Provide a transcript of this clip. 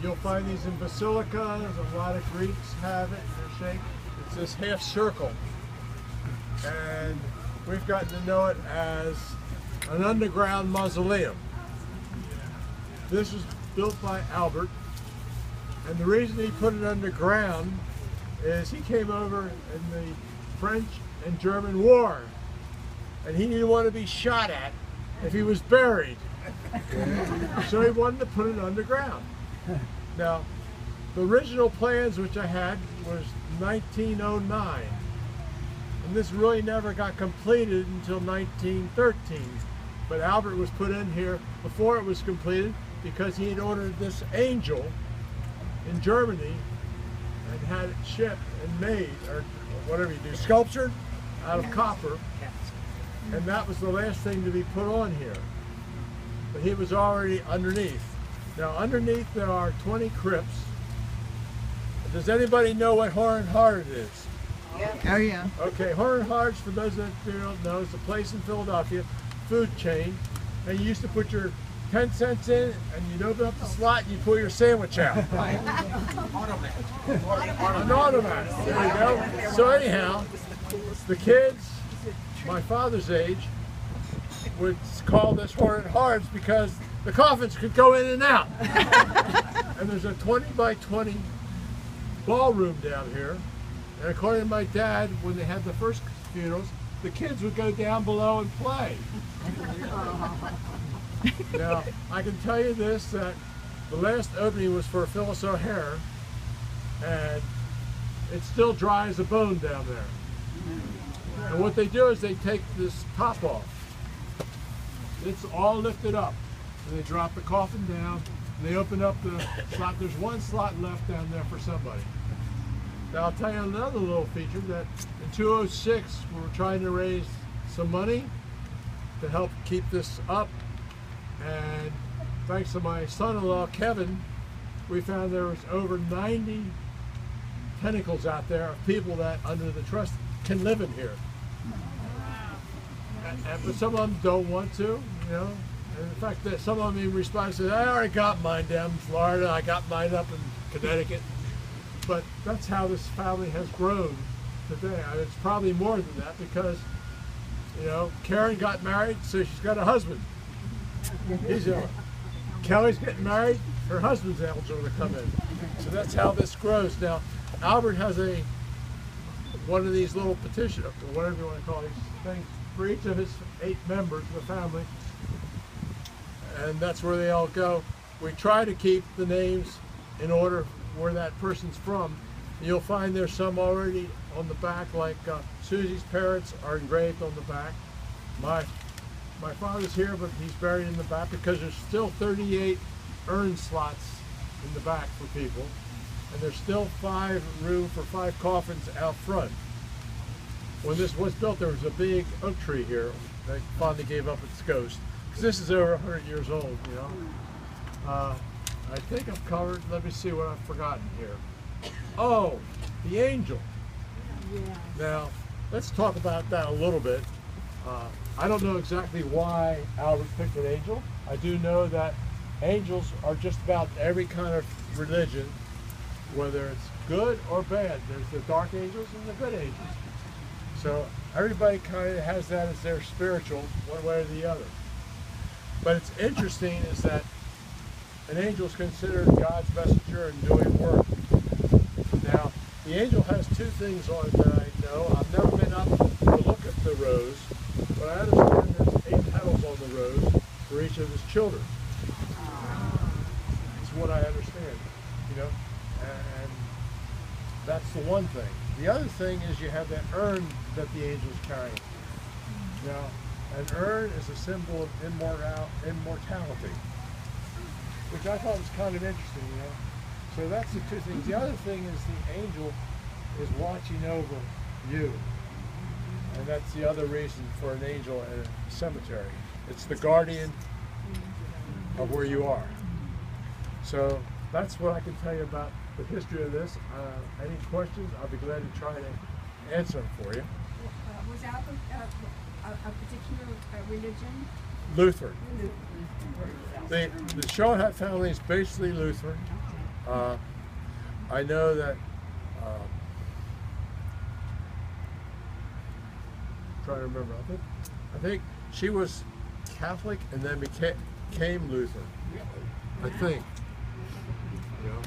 You'll find these in basilicas. A lot of Greeks have it in their shape. It's this half circle. And we've gotten to know it as an underground mausoleum. This was built by Albert. And the reason he put it underground is he came over in the French and German War. And he didn't want to be shot at if he was buried. So he wanted to put it underground. Now, the original plans which I had was 1909. And this really never got completed until 1913. But Albert was put in here before it was completed because he had ordered this angel in Germany and had it shipped and made, or whatever you do, sculptured out of copper. And that was the last thing to be put on here. But he was already underneath. Now underneath there are 20 crypts. Does anybody know what Horn Hard is? Oh yeah. Okay, Horn Hard's, for those that don't know, is a place in Philadelphia, food chain, and you used to put your 10 cents in, and you'd open up the slot and you'd pull your sandwich out. An automat. There you go. So anyhow, the kids, my father's age, would call this Horn Hards because the coffins could go in and out. And there's a 20 by 20 ballroom down here. And according to my dad, when they had the first funerals, the kids would go down below and play. Now, I can tell you this, that the last opening was for Phyllis O'Hare, and it's still dry as a bone down there. And what they do is they take this top off. It's all lifted up. And they drop the coffin down, and they open up the slot. There's one slot left down there for somebody. Now I'll tell you another little feature, that in 2006 we were trying to raise some money to help keep this up. And thanks to my son-in-law, Kevin, we found there was over 90 tentacles out there of people that, under the trust, can live in here. But some of them don't want to, you know. And in fact, some of them even respond and say, I already got mine down in Florida, I got mine up in Connecticut. But that's how this family has grown today. I mean, it's probably more than that because, you know, Karen got married, so she's got a husband. He's ill. Kelly's getting married, her husband's eligible to come in. So that's how this grows. Now, Albert has one of these little petitions, or whatever you want to call these things, for each of his 8 members of the family. And that's where they all go. We try to keep the names in order where that person's from. You'll find there's some already on the back, like Susie's parents are engraved on the back. My father's here, but he's buried in the back because there's still 38 urn slots in the back for people. And there's still room for 5 coffins out front. When this was built, there was a big oak tree here that finally gave up its ghost. Because this is over 100 years old, you know. I think I've covered, let me see what I've forgotten here. Oh, the angel. Now, let's talk about that a little bit. I don't know exactly why Albert picked an angel. I do know that angels are just about every kind of religion, whether it's good or bad. There's the dark angels and the good angels. So everybody kind of has that as their spiritual, one way or the other. But it's interesting is that an angel is considered God's messenger in doing work. Now, the angel has 2 things on it that I know. I've never been up to look at the rose, but I understand there's 8 petals on the rose for each of his children. That's what I understand, you know, and that's the one thing. The other thing is you have that urn that the angel's carrying. Now, an urn is a symbol of immortality, which I thought was kind of interesting, you know. So that's the 2 things. The other thing is the angel is watching over you. And that's the other reason for an angel in a cemetery. It's the guardian of where you are. So that's what I can tell you about the history of this. Any questions? I'll be glad to try to answer them for you. Was Albert a particular religion? Lutheran. The Schoenhut family is basically Lutheran. I know that. Trying to remember. I think she was Catholic and then became Lutheran. I think. You know.